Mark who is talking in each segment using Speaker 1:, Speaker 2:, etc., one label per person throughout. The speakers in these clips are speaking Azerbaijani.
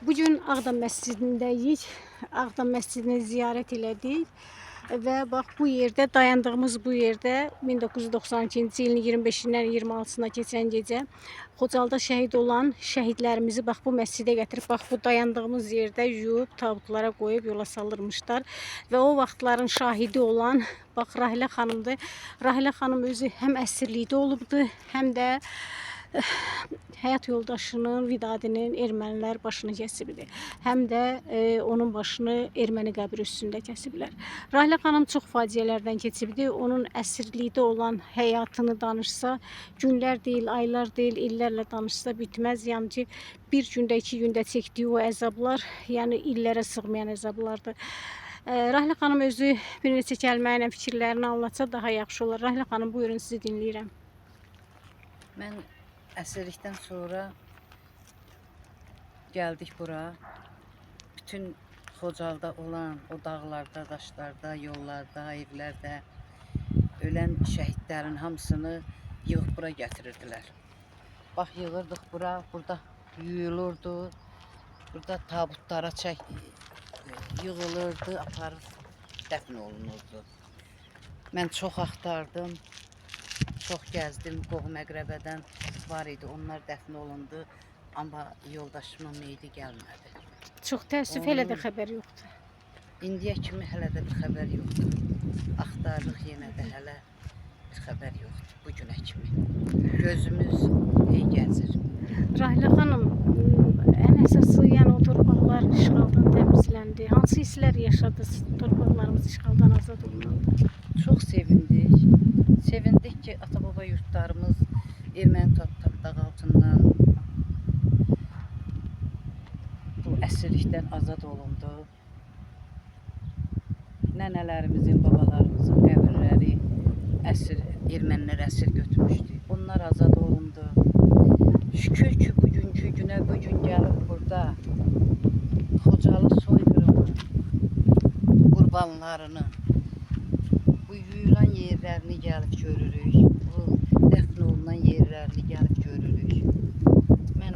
Speaker 1: Bugün Ağdam məscidindəyik. Ağdam məscidini ziyarət elədik. Və bax bu yerdə, dayandığımız bu yerdə 1992-ci ilin 25-dən 26-sına keçən gecə Xocalda şəhid olan şəhidlərimizi bax bu məscidə gətirib, bax bu dayandığımız yerdə yuyub, tabutlara qoyub yola salırmışlar. Və o vaxtların şahidi olan bax Rahilə xanımdır. Rahilə xanım özü həm əsirlikdə olubdu, həm də həyat yoldaşının, Vidadinin ermənilər başını kəsibdir. Həm də onun başını erməni qəbri üstündə kəsiblər. Rahilə xanım çox faciələrdən keçibdi. Onun əsirlikdə olan həyatını danışsa, günlər deyil, aylar deyil, illərlə danışsa bitməz. Yəni ki, bir gündə, 2 gündə çəkdiyi o əzablar, yəni illərə sığmayan əzablardır. Rahilə xanım özü bir neçə kəlmə ilə fikirlərini anlatsa daha yaxşı olar. Rahilə xanım, buyurun, sizi dinləyirəm.
Speaker 2: Mən əsirlikdən sonra gəldik bura. Bütün Xocalda olan o dağlarda, daşlarda, yollarda, evlərdə ölən şəhidlərin hamısını yığıb bura gətirirdilər. Bax, yığırdıq bura, burada yuyulurdu, burada tabutlara yığılırdı, aparıb dəfn olunurdu. Mən çox axtardım, çox gəzdim, qohum-əqrəbədən var idi, onlar dəfn olundu, amma yoldaşımın meyidi gəlmədi.
Speaker 1: Çox təəssüf, hələ də xəbər yoxdur.
Speaker 2: İndiyə kimi hələ də bir xəbər yoxdur. Axtarırıq, yenə də hələ bir xəbər yoxdur bu günə kimi. Gözümüz gəzir.
Speaker 1: Rahilə xanım, ən əsası, yəni o torpaqlar işğaldan təmizləndi. Hansı hisslər yaşadınız torpaqlarımız işğaldan azad olunanda?
Speaker 2: Çox sevindik. Sevindik ki, ata-baba yurtlarımız erməni torpaq altından, bu əsirlikdən azad olundu. Nənələrimizin, babalarımızın qəbirləri ermənilər əsir götürmüşdü. Onlar azad olundu. Şükür ki, bugünkü günə bu gün gəlib burada Xocalı soyqırımı qurbanlarını, bu yuyulan yerlərini gəlib görürük. Bu dəfn olunan yerlərini gəlib görürük. Mən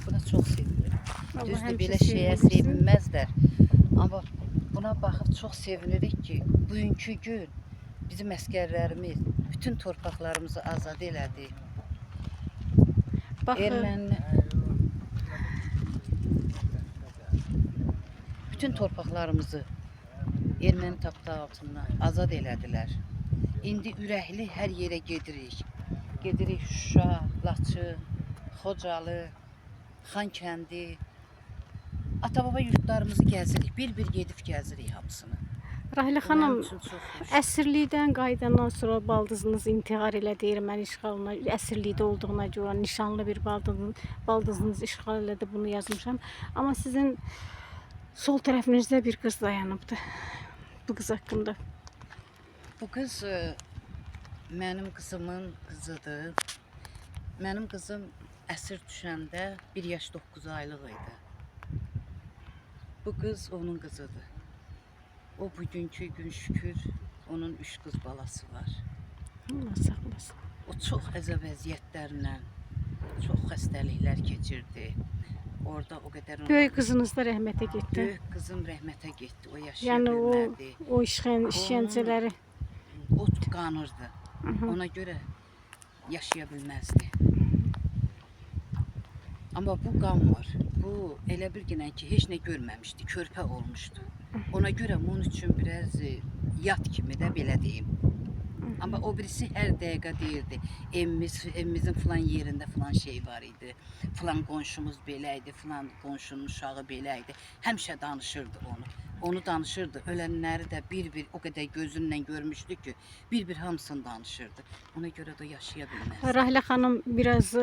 Speaker 2: buna çox sevinirəm. Düzdür, belə şeyə sevinməzlər. Amma buna baxıb çox sevinirik ki, bugünkü gün bizim əskərlərimiz bütün torpaqlarımızı azad elədi. Bütün torpaqlarımızı erməni tapdağı altından azad elədilər. İndi ürəkli hər yerə gedirik. Gedirik Şuşa, Laçın, Xocalı, Xankəndi. Ata-baba yurtlarımızı gəzirik, bir-bir gedib gəzirik hamısını.
Speaker 1: Rahilə xanım, əsirlikdən qayıdandan sonra baldızınız intihar elədi erməni işğalına, əsirlikdə olduğuna görə nişanlı bir baldızınız işğal elədi, bunu yazmışam. Amma sizin sol tərəfinizdə bir qız dayanıbdı. Bu qız haqqında.
Speaker 2: Bu qız mənim qızımın qızıdır. Mənim qızım əsir düşəndə 1 yaş 9 aylıq idi. Bu qız onun qızıdır. O bugünkü gün şükür onun 3 qız balası var.
Speaker 1: Allah saxlasın.
Speaker 2: O çox əzab-əziyyətlərlə, çox xəstəliklər keçirdi. Orada o qədər...
Speaker 1: Böyük qızınız da rəhmətə getdi.
Speaker 2: Böyük qızım rəhmətə getdi, o yaşaya
Speaker 1: yəni
Speaker 2: bilmədi.
Speaker 1: O işgəncələri...
Speaker 2: O qanırdı, ona görə yaşaya bilməzdi. Amma bu qanmır, bu elə bilginən ki, heç nə görməmişdi, körpə olmuşdu. Ona görə bunun üçün biraz yad kimi də belə deyim. Amma o birisi hər dəqiqə deyirdi, evimizin filan yerində filan şey var idi, filan qonşumuz belə idi, filan qonşunun uşağı belə idi. Həmişə danışırdı onu. Onu danışırdı, ölənləri də bir-bir o qədər gözünlə görmüşdü ki, bir-bir hamısını danışırdı. Ona görə də yaşaya bilməz.
Speaker 1: Rahilə xanım biraz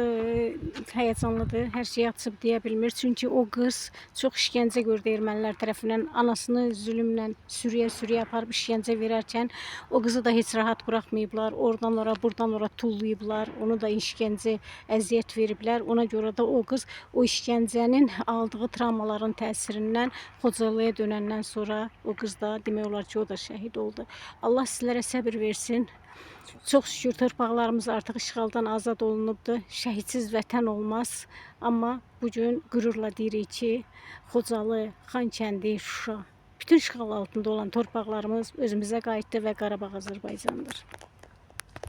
Speaker 1: həyəcanlıdır, hər şeyi açıb deyə bilmir. Çünki o qız çox işgəncə gördü ermənilər tərəfindən. Anasını zülmlə sürüyə-sürüyə aparıb işgəncə verərkən o qızı da heç rahat buraxmayıblar. Oradan ora, buradan ora tullayıblar. Onu da işgəncə, əziyyət veriblər. Ona görə də o qız o işgəncənin aldığı travmaların təsirindən Xocalıya dönəndən ildən sonra o qız da demək olar ki, o da şəhid oldu. Allah sizlərə səbir versin. Çox şükür torpaqlarımız artıq işğaldan azad olunubdur. Şəhidsiz vətən olmaz. Amma bu gün qürurla deyirik ki, Xocalı, Xankəndi, Şuşa, bütün işğal altında olan torpaqlarımız özümüzə qayıtdı və Qarabağ Azərbaycandır.